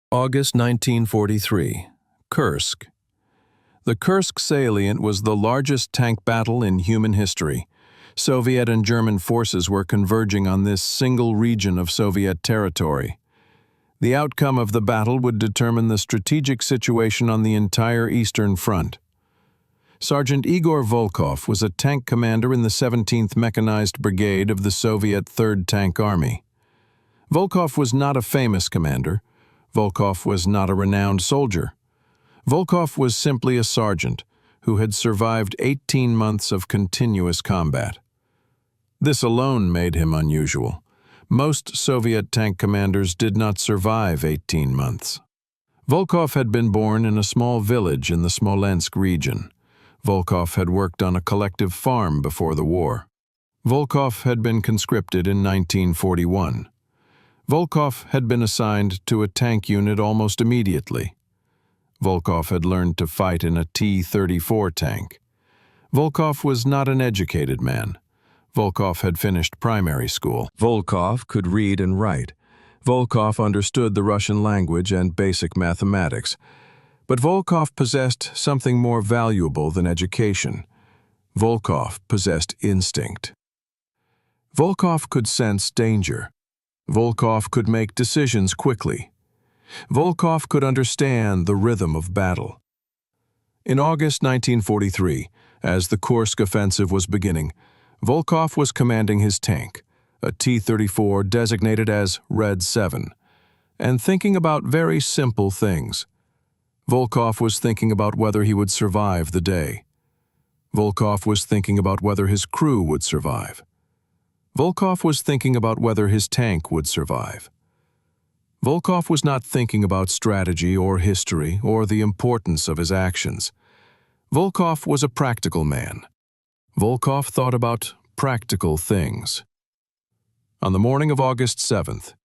August 1943, Kursk. The Kursk salient was the largest tank battle in human history. Soviet and German forces were converging on this single region of Soviet territory. The outcome of the battle would determine the strategic situation on the entire Eastern Front. Sergeant Igor Volkov was a tank commander in the 17th Mechanized Brigade of the Soviet 3rd Tank Army. Volkov was not a famous commander. Volkov was not a renowned soldier. Volkov was simply a sergeant who had survived 18 months of continuous combat. This alone made him unusual. Most Soviet tank commanders did not survive 18 months. Volkov had been born in a small village in the Smolensk region. Volkov had worked on a collective farm before the war. Volkov had been conscripted in 1941. Volkov had been assigned to a tank unit almost immediately. Volkov had learned to fight in a T-34 tank. Volkov was not an educated man. Volkov had finished primary school. Volkov could read and write. Volkov understood the Russian language and basic mathematics. But Volkov possessed something more valuable than education. Volkov possessed instinct. Volkov could sense danger. Volkov could make decisions quickly. Volkov could understand the rhythm of battle. In August 1943, as the Kursk offensive was beginning, Volkov was commanding his tank, a T-34 designated as Red 7, and thinking about very simple things. Volkov was thinking about whether he would survive the day. Volkov was thinking about whether his crew would survive. Volkov was thinking about whether his tank would survive. Volkov was not thinking about strategy or history or the importance of his actions. Volkov was a practical man. Volkov thought about practical things. On the morning of August 7th,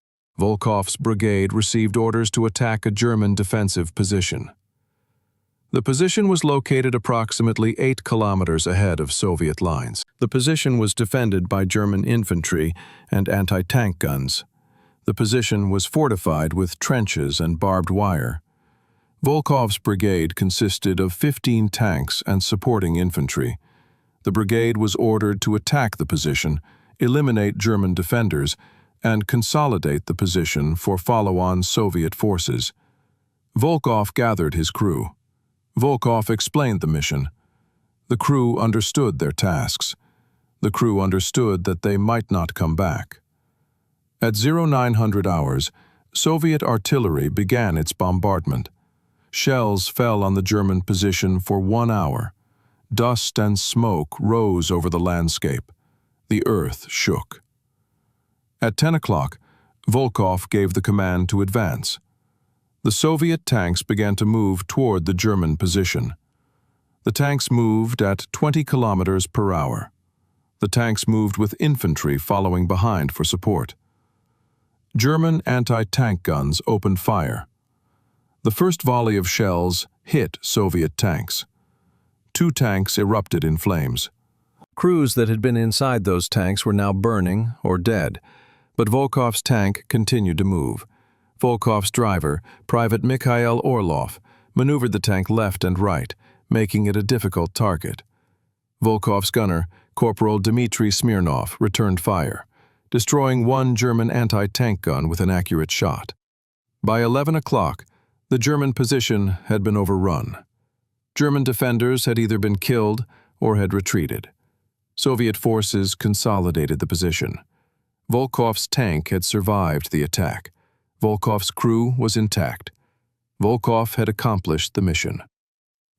Volkov's brigade received orders to attack a German defensive position. The position was located approximately 8 kilometers ahead of Soviet lines. The position was defended by German infantry and anti-tank guns. The position was fortified with trenches and barbed wire. Volkov's brigade consisted of 15 tanks and supporting infantry. The brigade was ordered to attack the position, eliminate German defenders, and consolidate the position for follow-on Soviet forces. Volkov gathered his crew. Volkov explained the mission. The crew understood their tasks. The crew understood that they might not come back. At 0900 hours, Soviet artillery began its bombardment. Shells fell on the German position for 1 hour. Dust and smoke rose over the landscape. The earth shook. At 10 o'clock, Volkov gave the command to advance. The Soviet tanks began to move toward the German position. The tanks moved at 20 kilometers per hour. The tanks moved with infantry following behind for support. German anti-tank guns opened fire. The first volley of shells hit Soviet tanks. 2 tanks erupted in flames. Crews that had been inside those tanks were now burning or dead, but Volkov's tank continued to move. Volkov's driver, Private Mikhail Orlov, maneuvered the tank left and right, making it a difficult target. Volkov's gunner, Corporal Dmitry Smirnov, returned fire, destroying 1 German anti-tank gun with an accurate shot. By 11 o'clock, the German position had been overrun. German defenders had either been killed or had retreated. Soviet forces consolidated the position. Volkov's tank had survived the attack. Volkov's crew was intact. Volkov had accomplished the mission.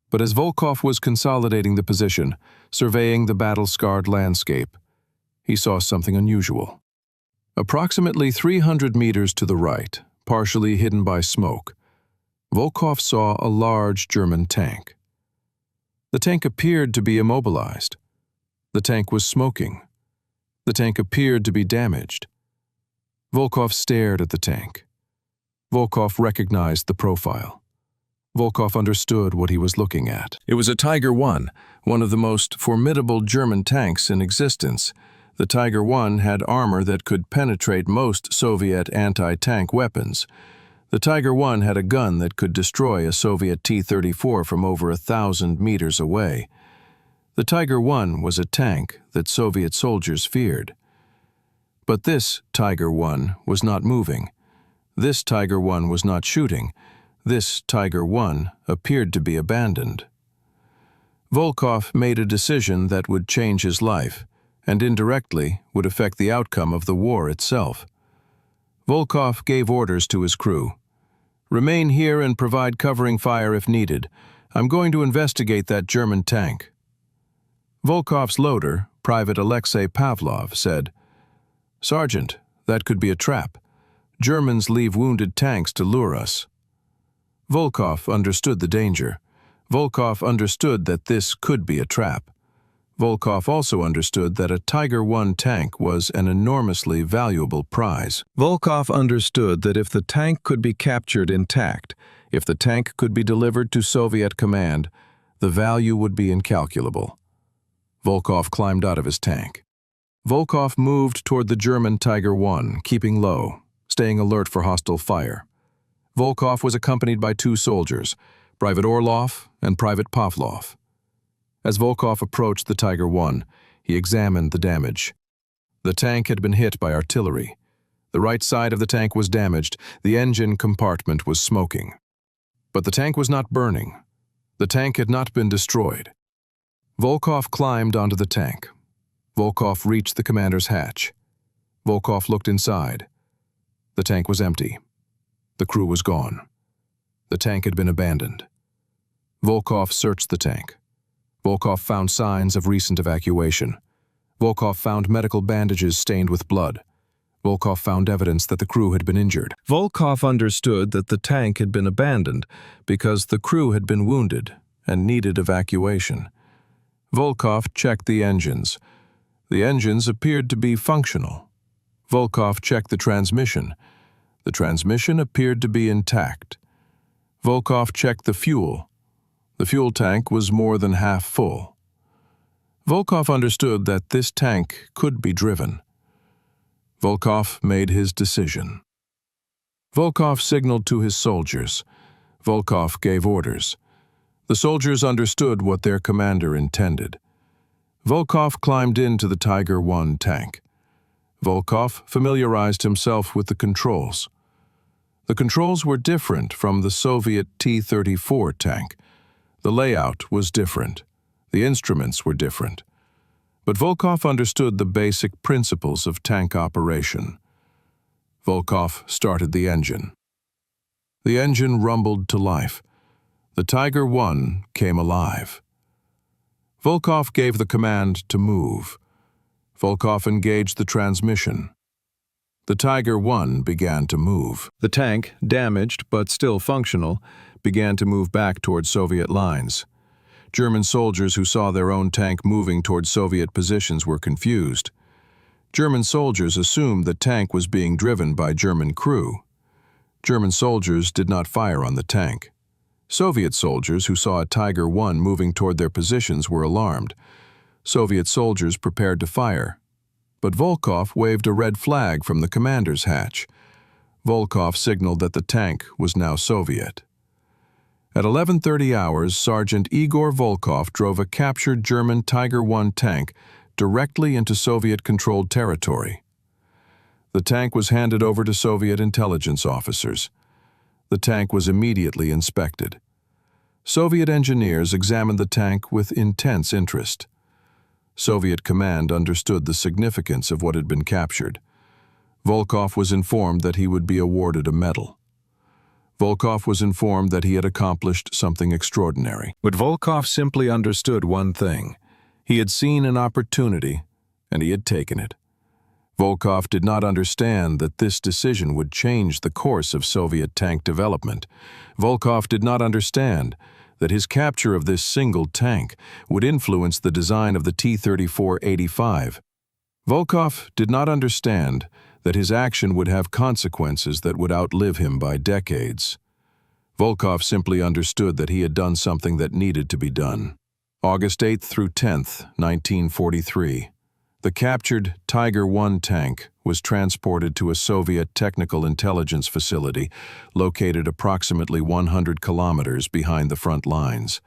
But as Volkov was consolidating the position, surveying the battle-scarred landscape, he saw something unusual. Approximately 300 meters to the right, partially hidden by smoke, Volkov saw a large German tank. The tank appeared to be immobilized. The tank was smoking. The tank appeared to be damaged. Volkov stared at the tank. Volkov recognized the profile. Volkov understood what he was looking at. It was a Tiger I, one of the most formidable German tanks in existence. The Tiger I had armor that could penetrate most Soviet anti-tank weapons. The Tiger I had a gun that could destroy a Soviet T-34 from over 1,000 meters away. The Tiger I was a tank that Soviet soldiers feared. But this Tiger I was not moving. This Tiger I was not shooting. This Tiger I appeared to be abandoned. Volkov made a decision that would change his life, and indirectly would affect the outcome of the war itself. Volkov gave orders to his crew. "Remain here and provide covering fire if needed. I'm going to investigate that German tank." Volkov's loader, Private Alexei Pavlov, said, "Sergeant, that could be a trap. Germans leave wounded tanks to lure us." Volkov understood the danger. Volkov understood that this could be a trap. Volkov also understood that a Tiger I tank was an enormously valuable prize. Volkov understood that if the tank could be captured intact, if the tank could be delivered to Soviet command, the value would be incalculable. Volkov climbed out of his tank. Volkov moved toward the German Tiger I, keeping low, staying alert for hostile fire. Volkov was accompanied by two soldiers, Private Orlov and Private Pavlov. As Volkov approached the Tiger I, he examined the damage. The tank had been hit by artillery. The right side of the tank was damaged. The engine compartment was smoking. But the tank was not burning. The tank had not been destroyed. Volkov climbed onto the tank. Volkov reached the commander's hatch. Volkov looked inside. The tank was empty. The crew was gone. The tank had been abandoned. Volkov searched the tank. Volkov found signs of recent evacuation. Volkov found medical bandages stained with blood. Volkov found evidence that the crew had been injured. Volkov understood that the tank had been abandoned because the crew had been wounded and needed evacuation. Volkov checked the engines. The engines appeared to be functional. Volkov checked the transmission. The transmission appeared to be intact. Volkov checked the fuel. The fuel tank was more than half full. Volkov understood that this tank could be driven. Volkov made his decision. Volkov signaled to his soldiers. Volkov gave orders. The soldiers understood what their commander intended. Volkov climbed into the Tiger I tank. Volkov familiarized himself with the controls. The controls were different from the Soviet T-34 tank. The layout was different. The instruments were different. But Volkov understood the basic principles of tank operation. Volkov started the engine. The engine rumbled to life. The Tiger I came alive. Volkov gave the command to move. Volkov engaged the transmission. The Tiger I began to move. The tank, damaged but still functional, began to move back toward Soviet lines. German soldiers who saw their own tank moving toward Soviet positions were confused. German soldiers assumed the tank was being driven by German crew. German soldiers did not fire on the tank. Soviet soldiers who saw a Tiger I moving toward their positions were alarmed. Soviet soldiers prepared to fire. But Volkov waved a red flag from the commander's hatch. Volkov signaled that the tank was now Soviet. At 11:30 hours, Sergeant Igor Volkov drove a captured German Tiger I tank directly into Soviet-controlled territory. The tank was handed over to Soviet intelligence officers. The tank was immediately inspected. Soviet engineers examined the tank with intense interest. Soviet command understood the significance of what had been captured. Volkov was informed that he would be awarded a medal. Volkov was informed that he had accomplished something extraordinary. But Volkov simply understood one thing. He had seen an opportunity, and he had taken it. Volkov did not understand that this decision would change the course of Soviet tank development. Volkov did not understand that his capture of this single tank would influence the design of the T-34-85. Volkov did not understand that his action would have consequences that would outlive him by decades. Volkov simply understood that he had done something that needed to be done. August 8th through 10th, 1943. The captured Tiger I tank was transported to a Soviet technical intelligence facility located approximately 100 kilometers behind the front lines.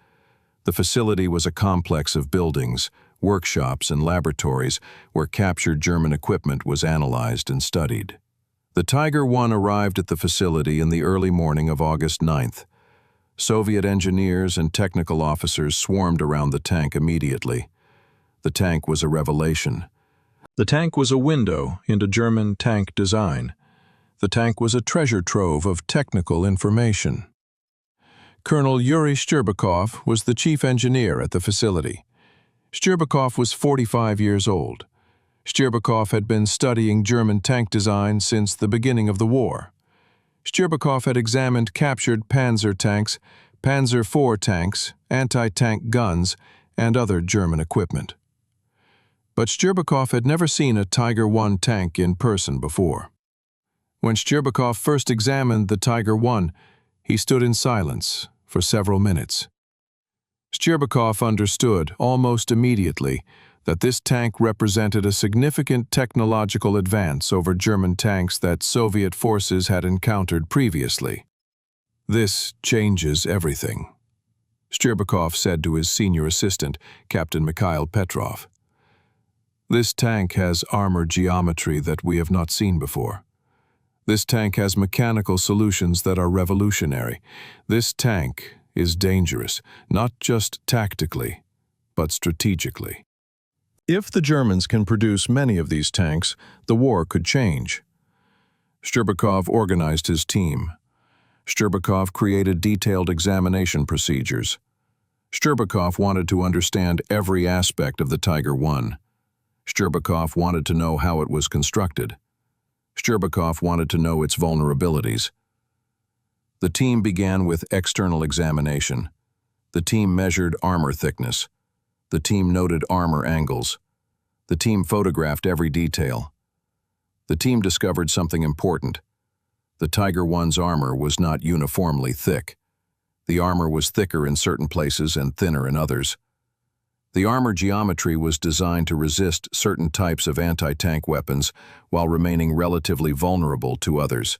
The facility was a complex of buildings, workshops, and laboratories where captured German equipment was analyzed and studied. The Tiger I arrived at the facility in the early morning of August 9th. Soviet engineers and technical officers swarmed around the tank immediately. The tank was a revelation. The tank was a window into German tank design. The tank was a treasure trove of technical information. Colonel Yuri Shcherbakov was the chief engineer at the facility. Shcherbakov was 45 years old. Shcherbakov had been studying German tank design since the beginning of the war. Shcherbakov had examined captured Panzer tanks, Panzer IV tanks, anti-tank guns, and other German equipment. But Shcherbakov had never seen a Tiger I tank in person before. When Shcherbakov first examined the Tiger I, he stood in silence for several minutes. Shcherbakov understood almost immediately that this tank represented a significant technological advance over German tanks that Soviet forces had encountered previously. "This changes everything," Shcherbakov said to his senior assistant, Captain Mikhail Petrov. "This tank has armor geometry that we have not seen before. This tank has mechanical solutions that are revolutionary. This tank is dangerous, not just tactically, but strategically. If the Germans can produce many of these tanks, the war could change." Shcherbakov organized his team. Shcherbakov created detailed examination procedures. Shcherbakov wanted to understand every aspect of the Tiger I. Shcherbakov wanted to know how it was constructed. Shcherbakov wanted to know its vulnerabilities. The team began with external examination. The team measured armor thickness. The team noted armor angles. The team photographed every detail. The team discovered something important. The Tiger I's armor was not uniformly thick. The armor was thicker in certain places and thinner in others. The armor geometry was designed to resist certain types of anti-tank weapons while remaining relatively vulnerable to others.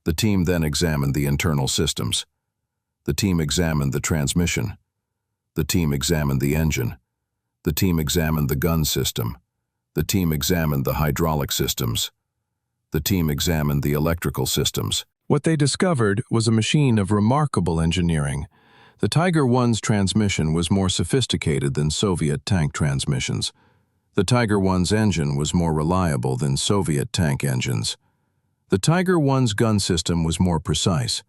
The team then examined the internal systems. The team examined the transmission. The team examined the engine. The team examined the gun system. The team examined the hydraulic systems. The team examined the electrical systems. What they discovered was a machine of remarkable engineering. The Tiger I's transmission was more sophisticated than Soviet tank transmissions. The Tiger I's engine was more reliable than Soviet tank engines. The Tiger I's gun system was more precise.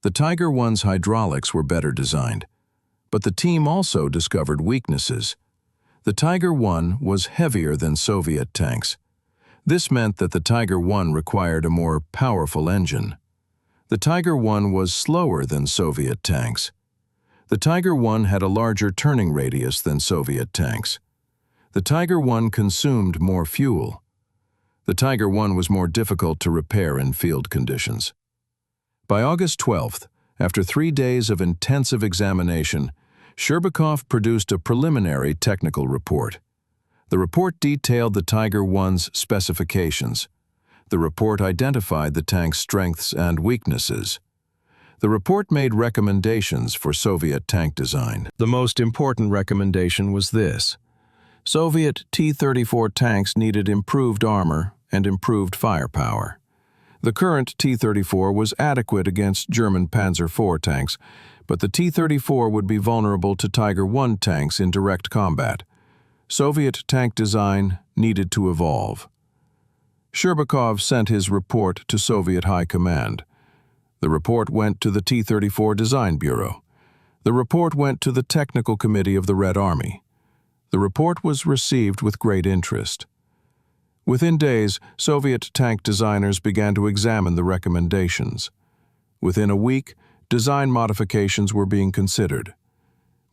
The Tiger I's hydraulics were better designed. But the team also discovered weaknesses. The Tiger I was heavier than Soviet tanks. This meant that the Tiger I required a more powerful engine. The Tiger I was slower than Soviet tanks. The Tiger I had a larger turning radius than Soviet tanks. The Tiger I consumed more fuel. The Tiger I was more difficult to repair in field conditions. By August 12th, after 3 days of intensive examination, Shcherbakov produced a preliminary technical report. The report detailed the Tiger I's specifications. The report identified the tank's strengths and weaknesses. The report made recommendations for Soviet tank design. The most important recommendation was this: Soviet T-34 tanks needed improved armor and improved firepower. The current T-34 was adequate against German Panzer IV tanks, but the T-34 would be vulnerable to Tiger I tanks in direct combat. Soviet tank design needed to evolve. Shcherbakov sent his report to Soviet High Command. The report went to the T-34 Design Bureau. The report went to the Technical Committee of the Red Army. The report was received with great interest. Within days, Soviet tank designers began to examine the recommendations. Within a week, design modifications were being considered.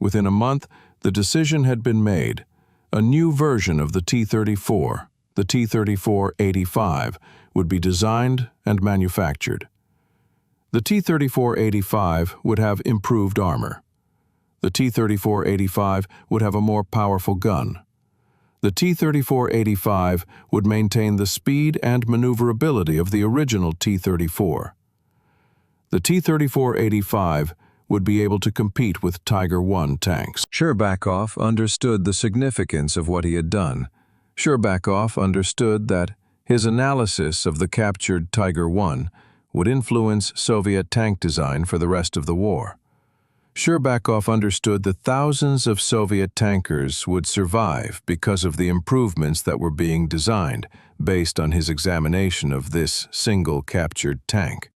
Within a month, the decision had been made. A new version of the T-34, the T-34-85, would be designed and manufactured. The T-34-85 would have improved armor. The T-34-85 would have a more powerful gun. The T-34-85 would maintain the speed and maneuverability of the original T-34. The T-34-85 would be able to compete with Tiger I tanks. Shcherbakov understood the significance of what he had done. Shcherbakov understood that his analysis of the captured Tiger I would influence Soviet tank design for the rest of the war. Shcherbakov understood that thousands of Soviet tankers would survive because of the improvements that were being designed based on his examination of this single captured tank.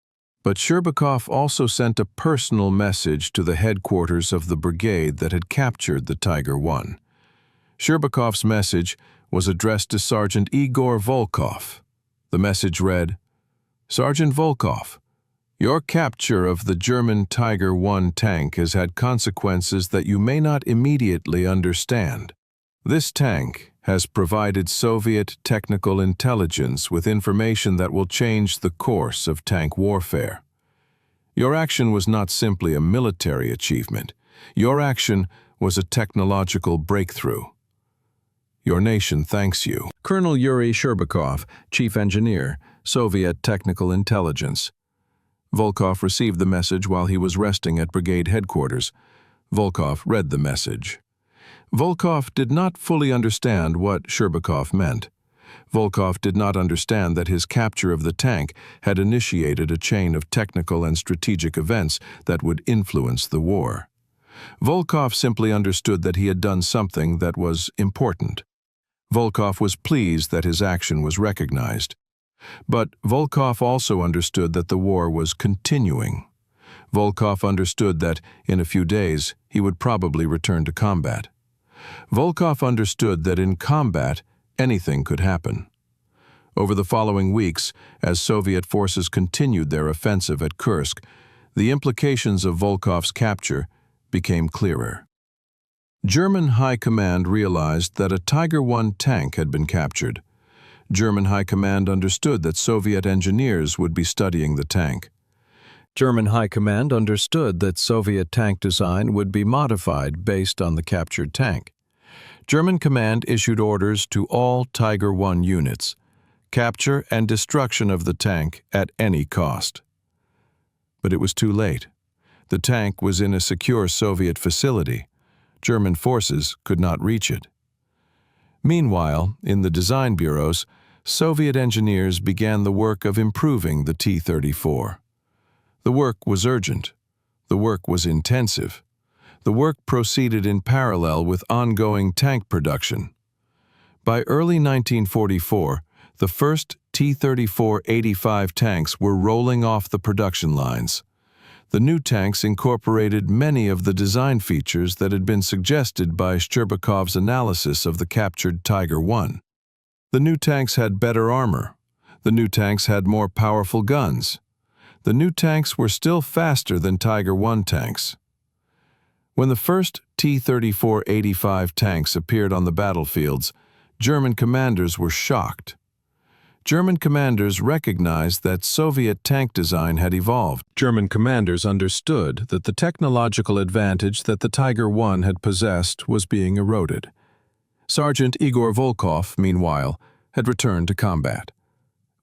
But Shcherbakov also sent a personal message to the headquarters of the brigade that had captured the Tiger I. Shcherbakov's message was addressed to Sergeant Igor Volkov. The message read, "Sergeant Volkov, your capture of the German Tiger I tank has had consequences that you may not immediately understand. This tank has provided Soviet technical intelligence with information that will change the course of tank warfare. Your action was not simply a military achievement. Your action was a technological breakthrough. Your nation thanks you." Colonel Yuri Shcherbakov, Chief Engineer, Soviet Technical Intelligence. Volkov received the message while he was resting at brigade headquarters. Volkov read the message. Volkov did not fully understand what Shcherbakov meant. Volkov did not understand that his capture of the tank had initiated a chain of technical and strategic events that would influence the war. Volkov simply understood that he had done something that was important. Volkov was pleased that his action was recognized. But Volkov also understood that the war was continuing. Volkov understood that in a few days he would probably return to combat. Volkov understood that in combat anything could happen. Over the following weeks, as Soviet forces continued their offensive at Kursk, the implications of Volkov's capture became clearer. German High Command realized that a Tiger I tank had been captured. German High Command understood that Soviet engineers would be studying the tank. German High Command understood that Soviet tank design would be modified based on the captured tank. German Command issued orders to all Tiger I units: capture and destruction of the tank at any cost. But it was too late. The tank was in a secure Soviet facility. German forces could not reach it. Meanwhile, in the design bureaus, Soviet engineers began the work of improving the T-34. The work was urgent. The work was intensive. The work proceeded in parallel with ongoing tank production. By early 1944, the first T-34-85 tanks were rolling off the production lines. The new tanks incorporated many of the design features that had been suggested by Shcherbakov's analysis of the captured Tiger I. The new tanks had better armor. The new tanks had more powerful guns. The new tanks were still faster than Tiger I tanks. When the first T-34-85 tanks appeared on the battlefields, German commanders were shocked. German commanders recognized that Soviet tank design had evolved. German commanders understood that the technological advantage that the Tiger I had possessed was being eroded. Sergeant Igor Volkov, meanwhile, had returned to combat.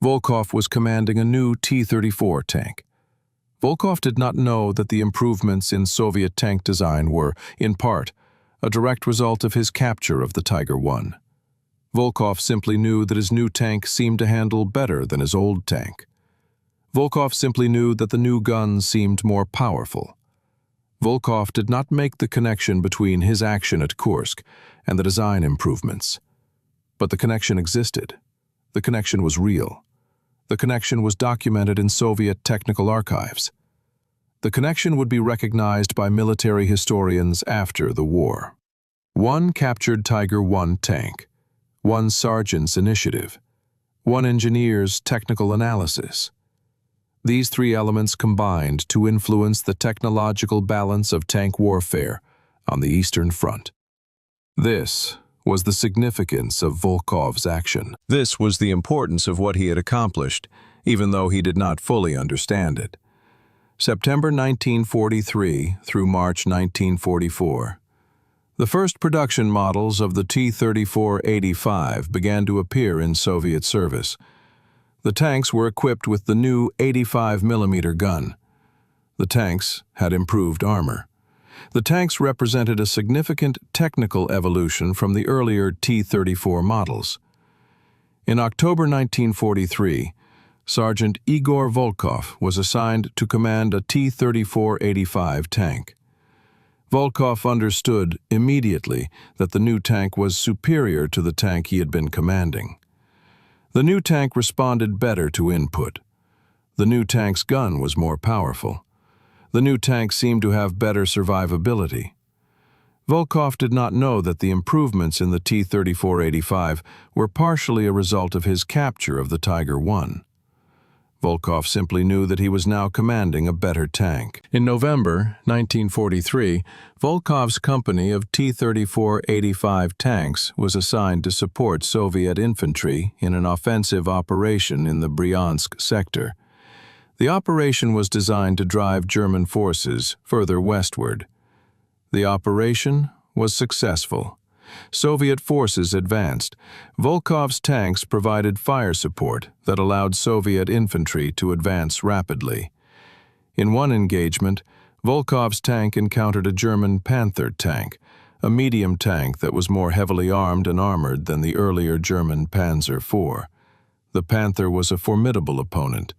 Volkov was commanding a new T-34 tank. Volkov did not know that the improvements in Soviet tank design were, in part, a direct result of his capture of the Tiger I. Volkov simply knew that his new tank seemed to handle better than his old tank. Volkov simply knew that the new guns seemed more powerful. Volkov did not make the connection between his action at Kursk and the design improvements. But the connection existed. The connection was real. The connection was documented in Soviet technical archives. The connection would be recognized by military historians after the war. One captured Tiger I tank, one sergeant's initiative, one engineer's technical analysis. These three elements combined to influence the technological balance of tank warfare on the Eastern Front. This was the significance of Volkov's action. This was the importance of what he had accomplished, even though he did not fully understand it. September 1943 through March 1944. The first production models of the T-34-85 began to appear in Soviet service. The tanks were equipped with the new 85mm gun. The tanks had improved armor. The tanks represented a significant technical evolution from the earlier T-34 models. In October 1943, Sergeant Igor Volkov was assigned to command a T-34-85 tank. Volkov understood immediately that the new tank was superior to the tank he had been commanding. The new tank responded better to input. The new tank's gun was more powerful. The new tank seemed to have better survivability. Volkov did not know that the improvements in the T-34-85 were partially a result of his capture of the Tiger I. Volkov simply knew that he was now commanding a better tank. In November 1943, Volkov's company of T-34-85 tanks was assigned to support Soviet infantry in an offensive operation in the Bryansk sector. The operation was designed to drive German forces further westward. The operation was successful. Soviet forces advanced. Volkov's tanks provided fire support that allowed Soviet infantry to advance rapidly. In one engagement, Volkov's tank encountered a German Panther tank, a medium tank that was more heavily armed and armored than the earlier German Panzer IV. The Panther was a formidable opponent.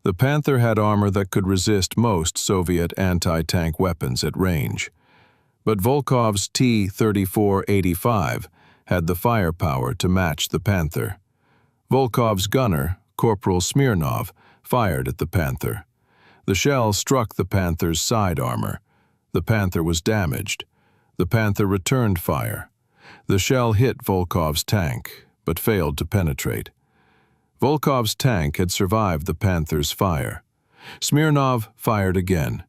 The Panther had armor that could resist most Soviet anti-tank weapons at range. But Volkov's T-34-85 had the firepower to match the Panther. Volkov's gunner, Corporal Smirnov, fired at the Panther. The shell struck the Panther's side armor. The Panther was damaged. The Panther returned fire. The shell hit Volkov's tank, but failed to penetrate. Volkov's tank had survived the Panther's fire. Smirnov fired again.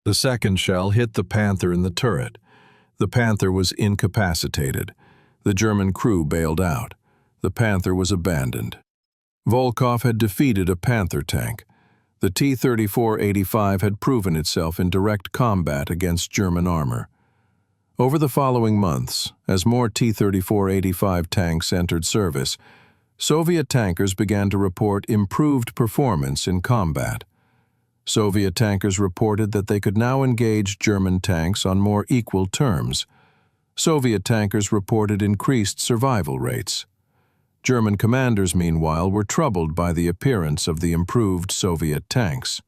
The second shell hit the Panther in the turret. The Panther was incapacitated. The German crew bailed out. The Panther was abandoned. Volkov had defeated a Panther tank. The T-34-85 had proven itself in direct combat against German armor. Over the following months, as more T-34-85 tanks entered service, Soviet tankers began to report improved performance in combat. Soviet tankers reported that they could now engage German tanks on more equal terms. Soviet tankers reported increased survival rates. German commanders, meanwhile, were troubled by the appearance of the improved Soviet tanks.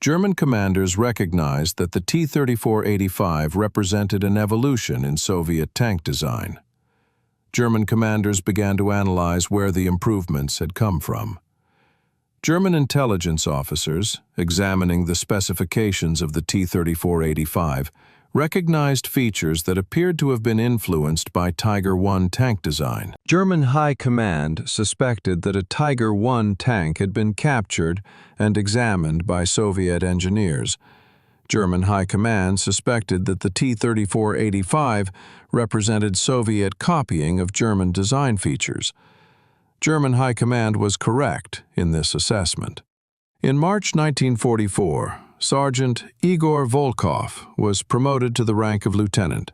German commanders recognized that the T-34-85 represented an evolution in Soviet tank design. German commanders began to analyze where the improvements had come from. German intelligence officers, examining the specifications of the T-34-85, recognized features that appeared to have been influenced by Tiger I tank design. German High Command suspected that a Tiger I tank had been captured and examined by Soviet engineers. German High Command suspected that the T-34-85 represented Soviet copying of German design features. German High Command was correct in this assessment. In March 1944, Sergeant Igor Volkov was promoted to the rank of lieutenant.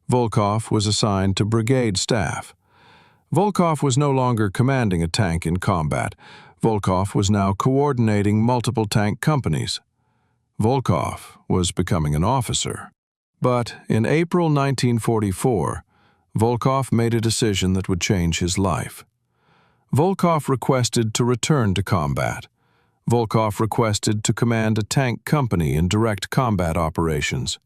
Volkov was assigned to brigade staff. Volkov was no longer commanding a tank in combat. Volkov was now coordinating multiple tank companies. Volkov was becoming an officer. But in April 1944, Volkov made a decision that would change his life. Volkov requested to return to combat. Volkov requested to command a tank company in direct combat operations.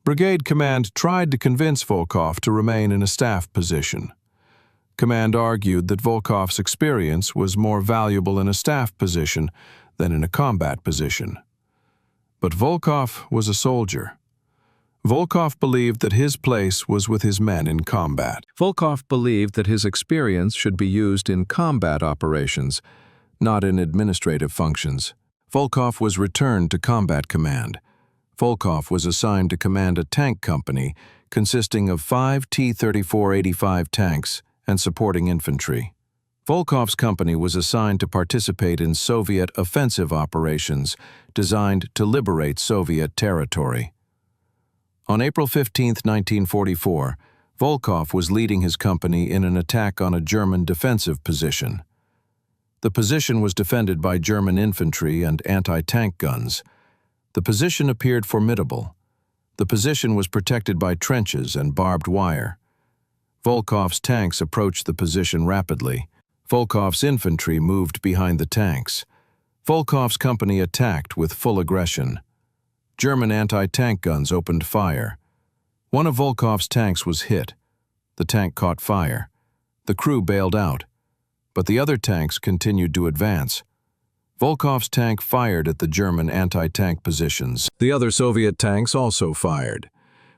Brigade Command tried to convince Volkov to remain in a staff position. Command argued that Volkov's experience was more valuable in a staff position than in a combat position. But Volkov was a soldier. Volkov believed that his place was with his men in combat. Volkov believed that his experience should be used in combat operations, not in administrative functions. Volkov was returned to Combat Command. Volkov was assigned to command a tank company consisting of 5 T-34-85 tanks and supporting infantry. Volkov's company was assigned to participate in Soviet offensive operations designed to liberate Soviet territory. On April 15, 1944, Volkov was leading his company in an attack on a German defensive position. The position was defended by German infantry and anti-tank guns. The position appeared formidable. The position was protected by trenches and barbed wire. Volkov's tanks approached the position rapidly. Volkov's infantry moved behind the tanks. Volkov's company attacked with full aggression. German anti-tank guns opened fire. One of Volkov's tanks was hit. The tank caught fire. The crew bailed out, but the other tanks continued to advance. Volkov's tank fired at the German anti-tank positions. The other Soviet tanks also fired.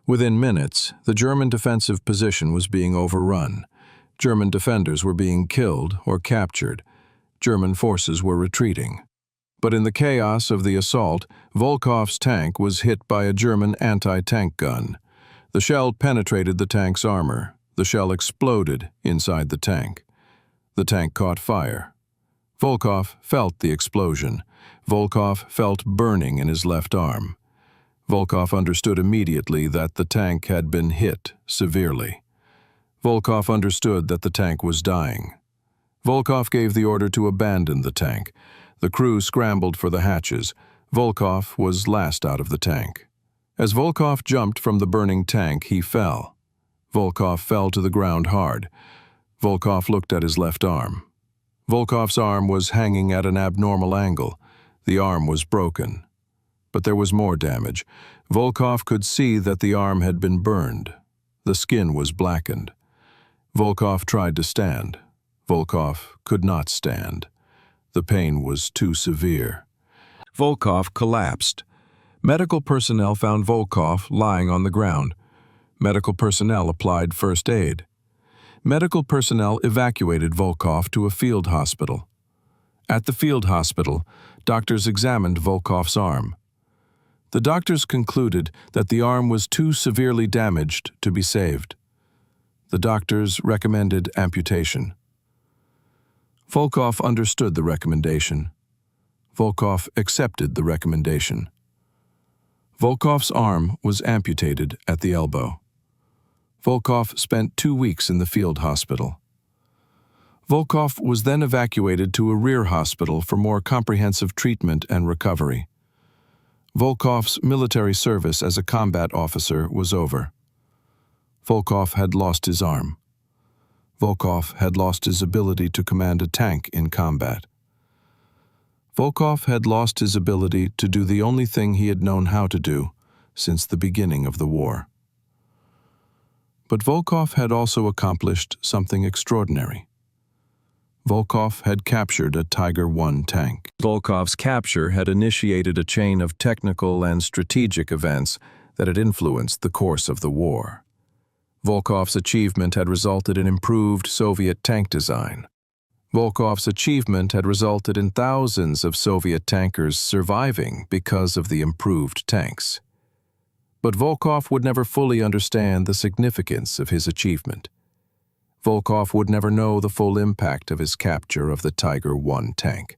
Within minutes, the German defensive position was being overrun. German defenders were being killed or captured. German forces were retreating. But in the chaos of the assault, Volkov's tank was hit by a German anti-tank gun. The shell penetrated the tank's armor. The shell exploded inside the tank. The tank caught fire. Volkov felt the explosion. Volkov felt burning in his left arm. Volkov understood immediately that the tank had been hit severely. Volkov understood that the tank was dying. Volkov gave the order to abandon the tank. The crew scrambled for the hatches. Volkov was last out of the tank. As Volkov jumped from the burning tank, he fell. Volkov fell to the ground hard. Volkov looked at his left arm. Volkov's arm was hanging at an abnormal angle. The arm was broken. But there was more damage. Volkov could see that the arm had been burned. The skin was blackened. Volkov tried to stand. Volkov could not stand. The pain was too severe. Volkov collapsed. Medical personnel found Volkov lying on the ground. Medical personnel applied first aid. Medical personnel evacuated Volkov to a field hospital. At the field hospital, doctors examined Volkov's arm. The doctors concluded that the arm was too severely damaged to be saved. The doctors recommended amputation. Volkov understood the recommendation. Volkov accepted the recommendation. Volkov's arm was amputated at the elbow. Volkov spent 2 weeks in the field hospital. Volkov was then evacuated to a rear hospital for more comprehensive treatment and recovery. Volkov's military service as a combat officer was over. Volkov had lost his arm. Volkov had lost his ability to command a tank in combat. Volkov had lost his ability to do the only thing he had known how to do since the beginning of the war. But Volkov had also accomplished something extraordinary. Volkov had captured a Tiger I tank. Volkov's capture had initiated a chain of technical and strategic events that had influenced the course of the war. Volkov's achievement had resulted in improved Soviet tank design. Volkov's achievement had resulted in thousands of Soviet tankers surviving because of the improved tanks. But Volkov would never fully understand the significance of his achievement. Volkov would never know the full impact of his capture of the Tiger I tank.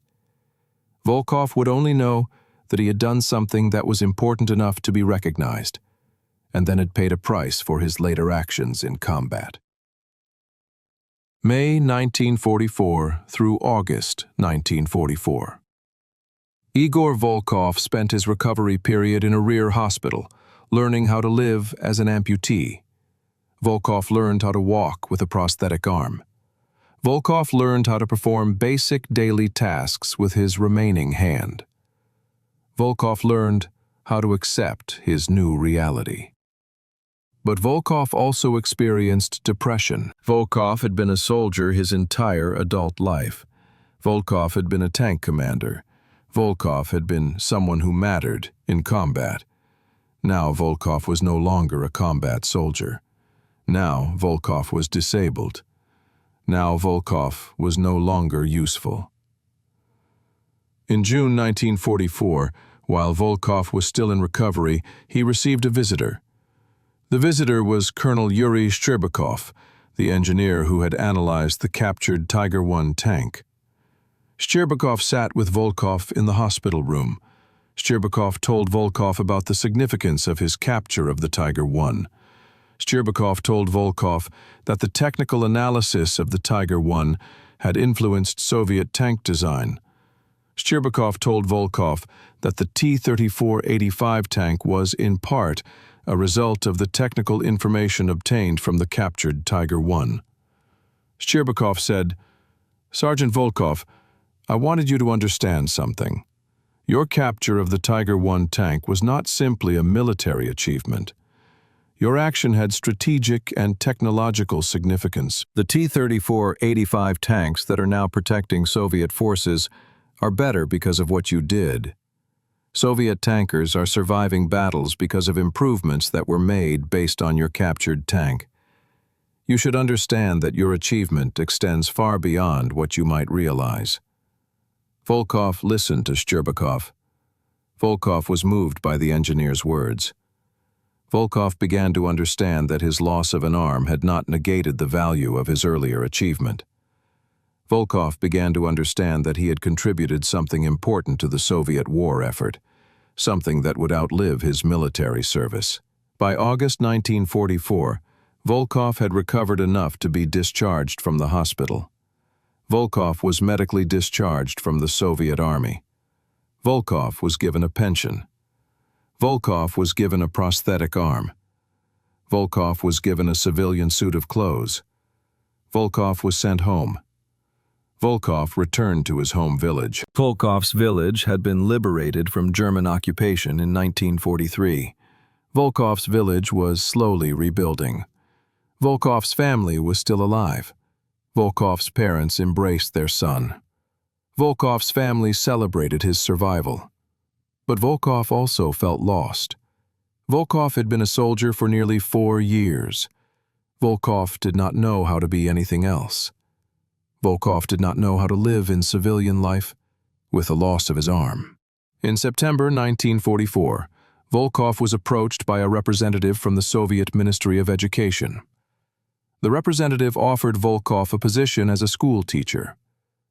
Volkov would only know that he had done something that was important enough to be recognized, and then had paid a price for his later actions in combat. May 1944 through August 1944. Igor Volkov spent his recovery period in a rear hospital, learning how to live as an amputee. Volkov learned how to walk with a prosthetic arm. Volkov learned how to perform basic daily tasks with his remaining hand. Volkov learned how to accept his new reality. But Volkov also experienced depression. Volkov had been a soldier his entire adult life. Volkov had been a tank commander. Volkov had been someone who mattered in combat. Now Volkov was no longer a combat soldier. Now Volkov was disabled. Now Volkov was no longer useful. In June 1944, while Volkov was still in recovery, he received a visitor. The visitor was Colonel Yuri Shcherbakov, the engineer who had analyzed the captured Tiger I tank. Shcherbakov sat with Volkov in the hospital room. Shcherbakov told Volkov about the significance of his capture of the Tiger I. Shcherbakov told Volkov that the technical analysis of the Tiger I had influenced Soviet tank design. Shcherbakov told Volkov that the T-34-85 tank was, in part, a result of the technical information obtained from the captured Tiger I. Shcherbakov said, "Sergeant Volkov, I wanted you to understand something. Your capture of the Tiger I tank was not simply a military achievement. Your action had strategic and technological significance. The T-34-85 tanks that are now protecting Soviet forces are better because of what you did. Soviet tankers are surviving battles because of improvements that were made based on your captured tank. You should understand that your achievement extends far beyond what you might realize." Volkov listened to Shcherbakov. Volkov was moved by the engineer's words. Volkov began to understand that his loss of an arm had not negated the value of his earlier achievement. Volkov began to understand that he had contributed something important to the Soviet war effort, something that would outlive his military service. By August 1944, Volkov had recovered enough to be discharged from the hospital. Volkov was medically discharged from the Soviet Army. Volkov was given a pension. Volkov was given a prosthetic arm. Volkov was given a civilian suit of clothes. Volkov was sent home. Volkov returned to his home village. Volkov's village had been liberated from German occupation in 1943. Volkov's village was slowly rebuilding. Volkov's family was still alive. Volkov's parents embraced their son. Volkov's family celebrated his survival. But Volkov also felt lost. Volkov had been a soldier for nearly 4 years. Volkov did not know how to be anything else. Volkov did not know how to live in civilian life with the loss of his arm. In September 1944, Volkov was approached by a representative from the Soviet Ministry of Education. The representative offered Volkov a position as a school teacher.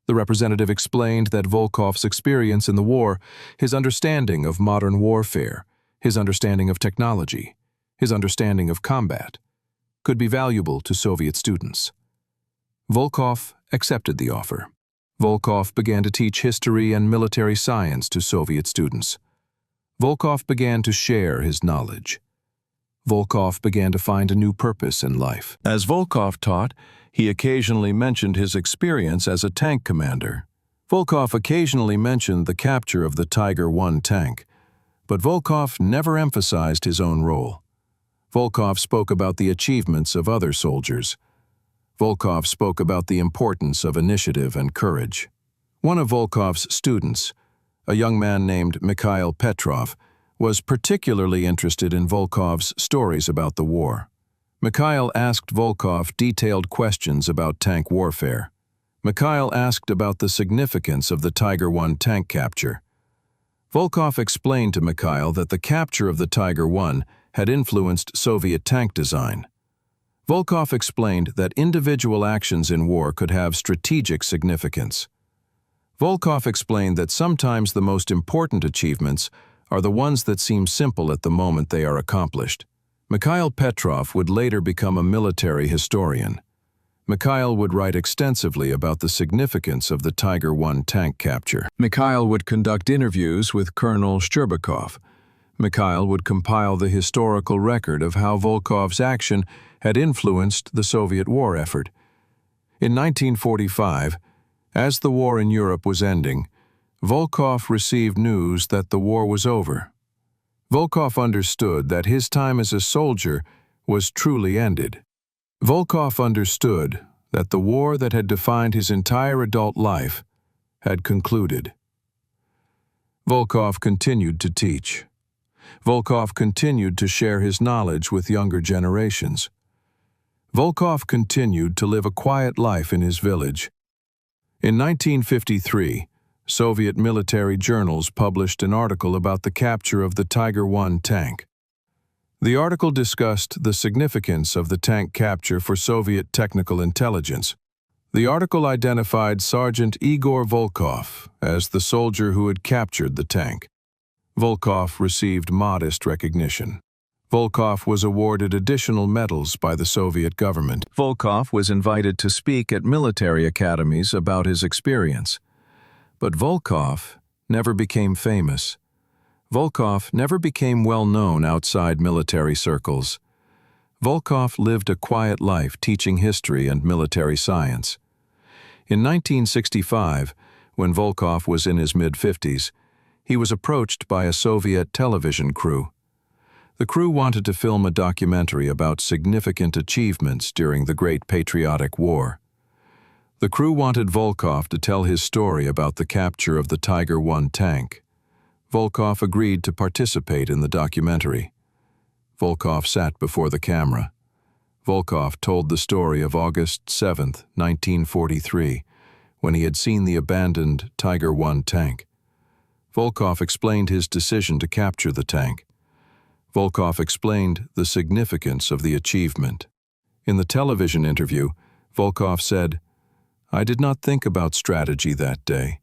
The representative explained that Volkov's experience in the war, his understanding of modern warfare, his understanding of technology, his understanding of combat, could be valuable to Soviet students. Volkov accepted the offer. Volkov began to teach history and military science to Soviet students. Volkov began to share his knowledge. Volkov began to find a new purpose in life. As Volkov taught, he occasionally mentioned his experience as a tank commander. Volkov occasionally mentioned the capture of the Tiger I tank, but Volkov never emphasized his own role. Volkov spoke about the achievements of other soldiers. Volkov spoke about the importance of initiative and courage. One of Volkov's students, a young man named Mikhail Petrov, was particularly interested in Volkov's stories about the war. Mikhail asked Volkov detailed questions about tank warfare. Mikhail asked about the significance of the Tiger I tank capture. Volkov explained to Mikhail that the capture of the Tiger I had influenced Soviet tank design. Volkov explained that individual actions in war could have strategic significance. Volkov explained that sometimes the most important achievements are the ones that seem simple at the moment they are accomplished. Mikhail Petrov would later become a military historian. Mikhail would write extensively about the significance of the Tiger I tank capture. Mikhail would conduct interviews with Colonel Shcherbakov. Mikhail would compile the historical record of how Volkov's action had influenced the Soviet war effort. In 1945, as the war in Europe was ending, Volkov received news that the war was over. Volkov understood that his time as a soldier was truly ended. Volkov understood that the war that had defined his entire adult life had concluded. Volkov continued to teach. Volkov continued to share his knowledge with younger generations. Volkov continued to live a quiet life in his village. In 1953, Soviet military journals published an article about the capture of the Tiger I tank. The article discussed the significance of the tank capture for Soviet technical intelligence. The article identified Sergeant Igor Volkov as the soldier who had captured the tank. Volkov received modest recognition. Volkov was awarded additional medals by the Soviet government. Volkov was invited to speak at military academies about his experience. But Volkov never became famous. Volkov never became well known outside military circles. Volkov lived a quiet life teaching history and military science. In 1965, when Volkov was in his mid-50s, he was approached by a Soviet television crew. The crew wanted to film a documentary about significant achievements during the Great Patriotic War. The crew wanted Volkov to tell his story about the capture of the Tiger I tank. Volkov agreed to participate in the documentary. Volkov sat before the camera. Volkov told the story of August 7, 1943, when he had seen the abandoned Tiger I tank. Volkov explained his decision to capture the tank. Volkov explained the significance of the achievement. In the television interview, Volkov said, "I did not think about strategy that day.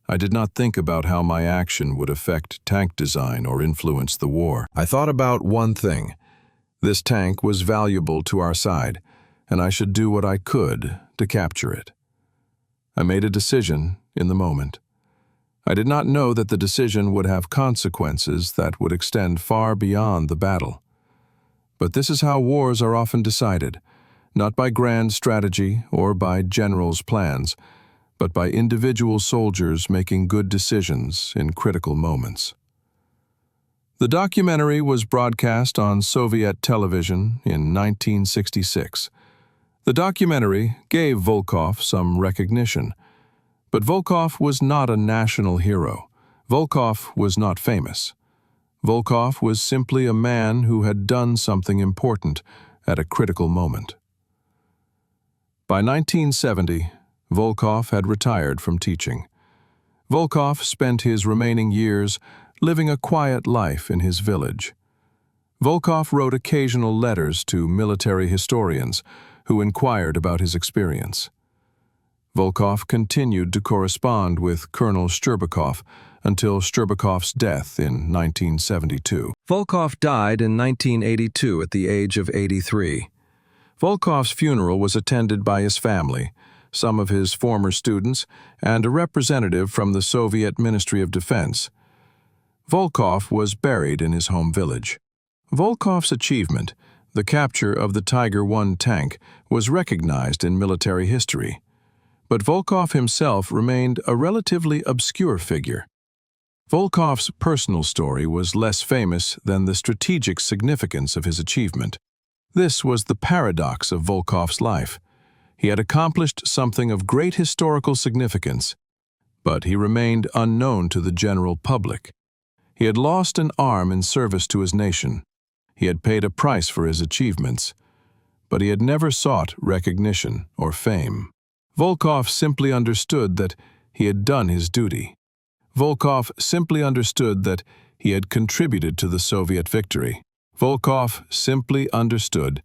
I did not think about how my action would affect tank design or influence the war. I thought about one thing. This tank was valuable to our side, and I should do what I could to capture it. I made a decision in the moment. I did not know that the decision would have consequences that would extend far beyond the battle. But this is how wars are often decided, not by grand strategy or by generals' plans, but by individual soldiers making good decisions in critical moments." The documentary was broadcast on Soviet television in 1966. The documentary gave Volkov some recognition. But Volkov was not a national hero. Volkov was not famous. Volkov was simply a man who had done something important at a critical moment. By 1970, Volkov had retired from teaching. Volkov spent his remaining years living a quiet life in his village. Volkov wrote occasional letters to military historians who inquired about his experience. Volkov continued to correspond with Colonel Shcherbakov until Shcherbakov's death in 1972. Volkov died in 1982 at the age of 83. Volkov's funeral was attended by his family, some of his former students, and a representative from the Soviet Ministry of Defense. Volkov was buried in his home village. Volkov's achievement, the capture of the Tiger I tank, was recognized in military history. But Volkov himself remained a relatively obscure figure. Volkov's personal story was less famous than the strategic significance of his achievement. This was the paradox of Volkov's life. He had accomplished something of great historical significance, but he remained unknown to the general public. He had lost an arm in service to his nation. He had paid a price for his achievements, but he had never sought recognition or fame. Volkov simply understood that he had done his duty. Volkov simply understood that he had contributed to the Soviet victory. Volkov simply understood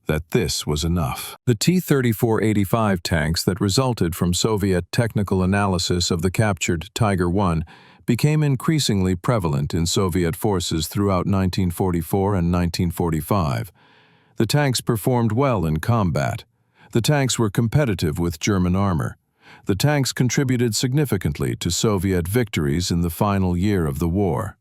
that this was enough. The T-34-85 tanks that resulted from Soviet technical analysis of the captured Tiger I became increasingly prevalent in Soviet forces throughout 1944 and 1945. The tanks performed well in combat. The tanks were competitive with German armor. The tanks contributed significantly to Soviet victories in the final year of the war.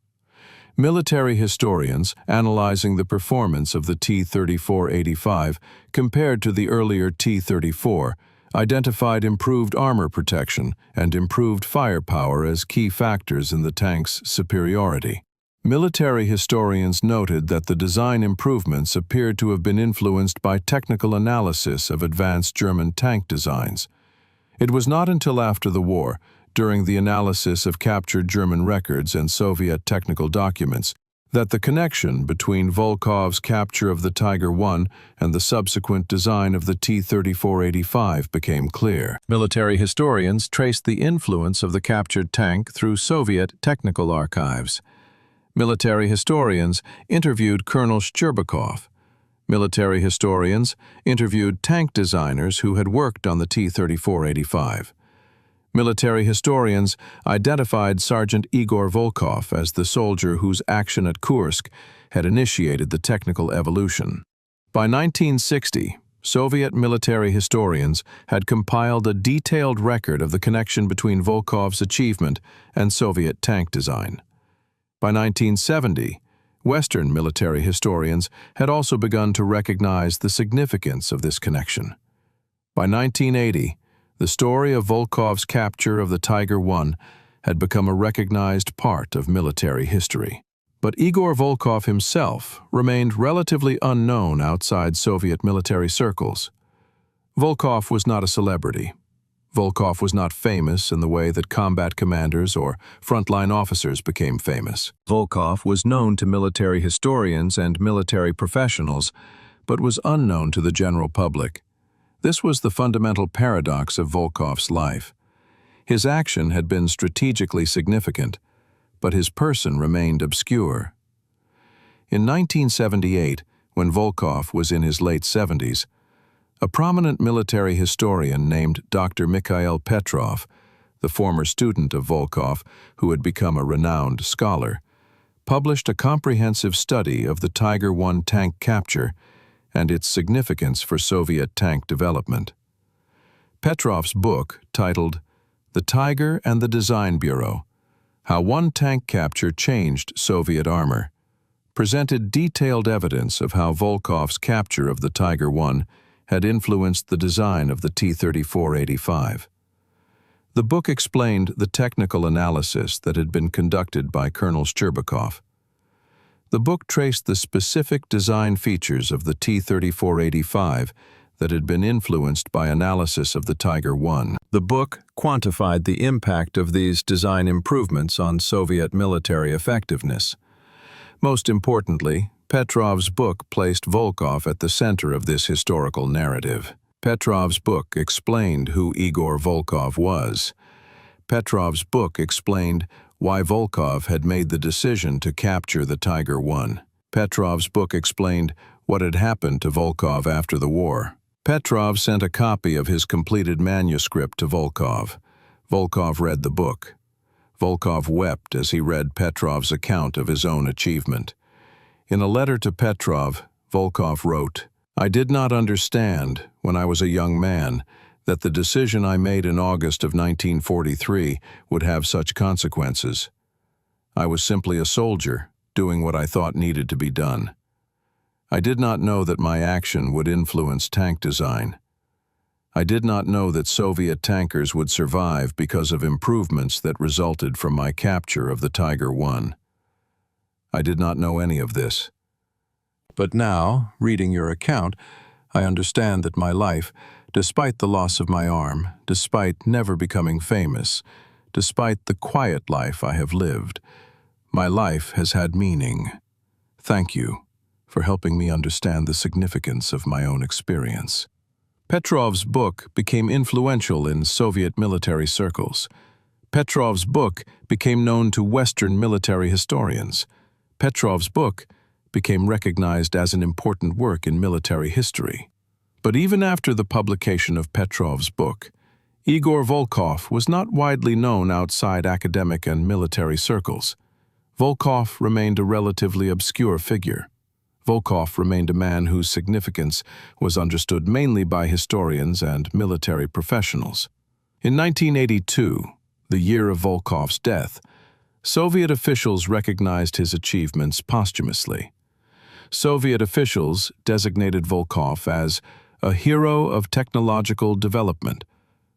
Military historians, analyzing the performance of the T-34-85 compared to the earlier T-34, identified improved armor protection and improved firepower as key factors in the tank's superiority. Military historians noted that the design improvements appeared to have been influenced by technical analysis of advanced German tank designs. It was not until after the war, during the analysis of captured German records and Soviet technical documents, that the connection between Volkov's capture of the Tiger I and the subsequent design of the T-34-85 became clear. Military historians traced the influence of the captured tank through Soviet technical archives. Military historians interviewed Colonel Shcherbakov. Military historians interviewed tank designers who had worked on the T-34-85. Military historians identified Sergeant Igor Volkov as the soldier whose action at Kursk had initiated the technical evolution. By 1960, Soviet military historians had compiled a detailed record of the connection between Volkov's achievement and Soviet tank design. By 1970, Western military historians had also begun to recognize the significance of this connection. By 1980, the story of Volkov's capture of the Tiger I had become a recognized part of military history. But Igor Volkov himself remained relatively unknown outside Soviet military circles. Volkov was not a celebrity. Volkov was not famous in the way that combat commanders or frontline officers became famous. Volkov was known to military historians and military professionals, but was unknown to the general public. This was the fundamental paradox of Volkov's life. His action had been strategically significant, but his person remained obscure. In 1978, when Volkov was in his late 70s, a prominent military historian named Dr. Mikhail Petrov, the former student of Volkov who had become a renowned scholar, published a comprehensive study of the Tiger I tank capture and its significance for Soviet tank development. Petrov's book, titled The Tiger and the Design Bureau: How One Tank Capture Changed Soviet Armor, presented detailed evidence of how Volkov's capture of the Tiger I had influenced the design of the T-34-85. The book explained the technical analysis that had been conducted by Colonel Shcherbakov. The book traced the specific design features of the T-34-85 that had been influenced by analysis of the Tiger I. The book quantified the impact of these design improvements on Soviet military effectiveness. Most importantly, Petrov's book placed Volkov at the center of this historical narrative. Petrov's book explained who Igor Volkov was. Petrov's book explained why Volkov had made the decision to capture the Tiger I. Petrov's book explained what had happened to Volkov after the war. Petrov sent a copy of his completed manuscript to Volkov. Volkov read the book. Volkov wept as he read Petrov's account of his own achievement. In a letter to Petrov, Volkov wrote, "I did not understand, when I was a young man, that the decision I made in August of 1943 would have such consequences. I was simply a soldier, doing what I thought needed to be done. I did not know that my action would influence tank design. I did not know that Soviet tankers would survive because of improvements that resulted from my capture of the Tiger I. I did not know any of this. But now, reading your account, I understand that my life, despite the loss of my arm, despite never becoming famous, despite the quiet life I have lived, my life has had meaning. Thank you for helping me understand the significance of my own experience." Petrov's book became influential in Soviet military circles. Petrov's book became known to Western military historians. Petrov's book became recognized as an important work in military history. But even after the publication of Petrov's book, Igor Volkov was not widely known outside academic and military circles. Volkov remained a relatively obscure figure. Volkov remained a man whose significance was understood mainly by historians and military professionals. In 1982, the year of Volkov's death, Soviet officials recognized his achievements posthumously. Soviet officials designated Volkov as a hero of technological development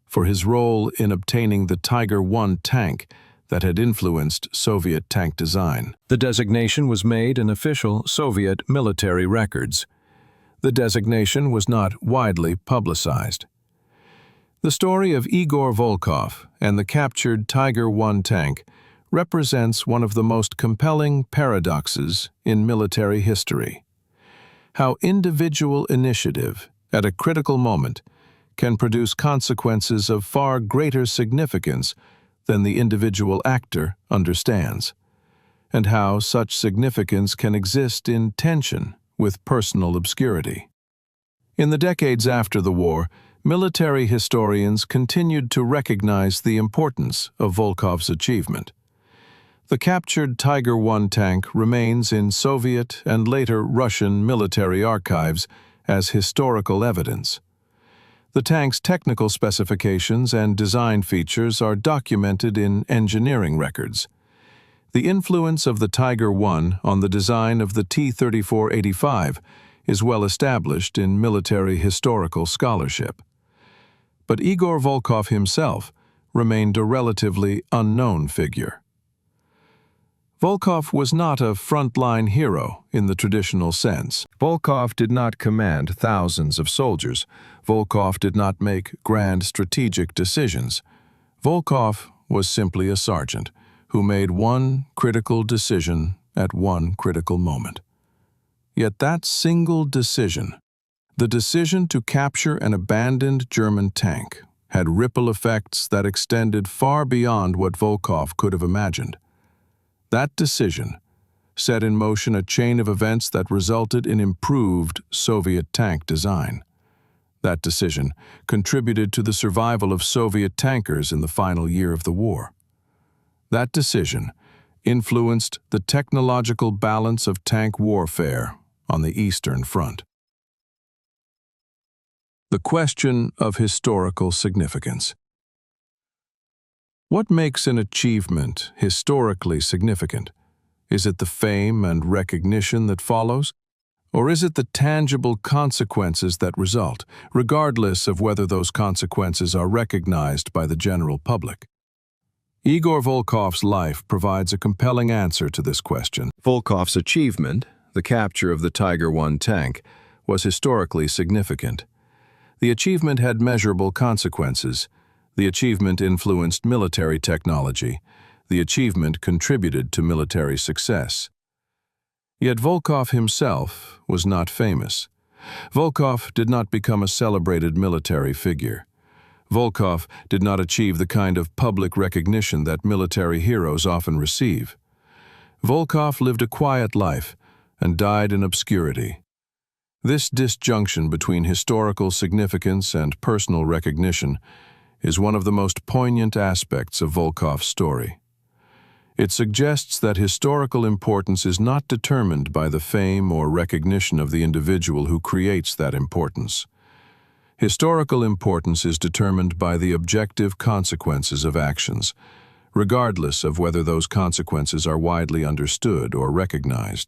for his role in obtaining the Tiger I tank that had influenced Soviet tank design. The designation was made in official Soviet military records. The designation was not widely publicized. The story of Igor Volkov and the captured Tiger I tank represents one of the most compelling paradoxes in military history. How individual initiative, at a critical moment, can produce consequences of far greater significance than the individual actor understands, and how such significance can exist in tension with personal obscurity. In the decades after the war, military historians continued to recognize the importance of Volkov's achievement. The captured Tiger I tank remains in Soviet and later Russian military archives as historical evidence. The tank's technical specifications and design features are documented in engineering records. The influence of the Tiger I on the design of the T-34-85 is well established in military historical scholarship. But Igor Volkov himself remained a relatively unknown figure. Volkov was not a frontline hero in the traditional sense. Volkov did not command thousands of soldiers. Volkov did not make grand strategic decisions. Volkov was simply a sergeant who made one critical decision at one critical moment. Yet that single decision, the decision to capture an abandoned German tank, had ripple effects that extended far beyond what Volkov could have imagined. That decision set in motion a chain of events that resulted in improved Soviet tank design. That decision contributed to the survival of Soviet tankers in the final year of the war. That decision influenced the technological balance of tank warfare on the Eastern Front. The question of historical significance. What makes an achievement historically significant? Is it the fame and recognition that follows? Or is it the tangible consequences that result, regardless of whether those consequences are recognized by the general public? Igor Volkov's life provides a compelling answer to this question. Volkov's achievement, the capture of the Tiger I tank, was historically significant. The achievement had measurable consequences. The achievement influenced military technology. The achievement contributed to military success. Yet Volkov himself was not famous. Volkov did not become a celebrated military figure. Volkov did not achieve the kind of public recognition that military heroes often receive. Volkov lived a quiet life and died in obscurity. This disjunction between historical significance and personal recognition is one of the most poignant aspects of Volkov's story. It suggests that historical importance is not determined by the fame or recognition of the individual who creates that importance. Historical importance is determined by the objective consequences of actions, regardless of whether those consequences are widely understood or recognized.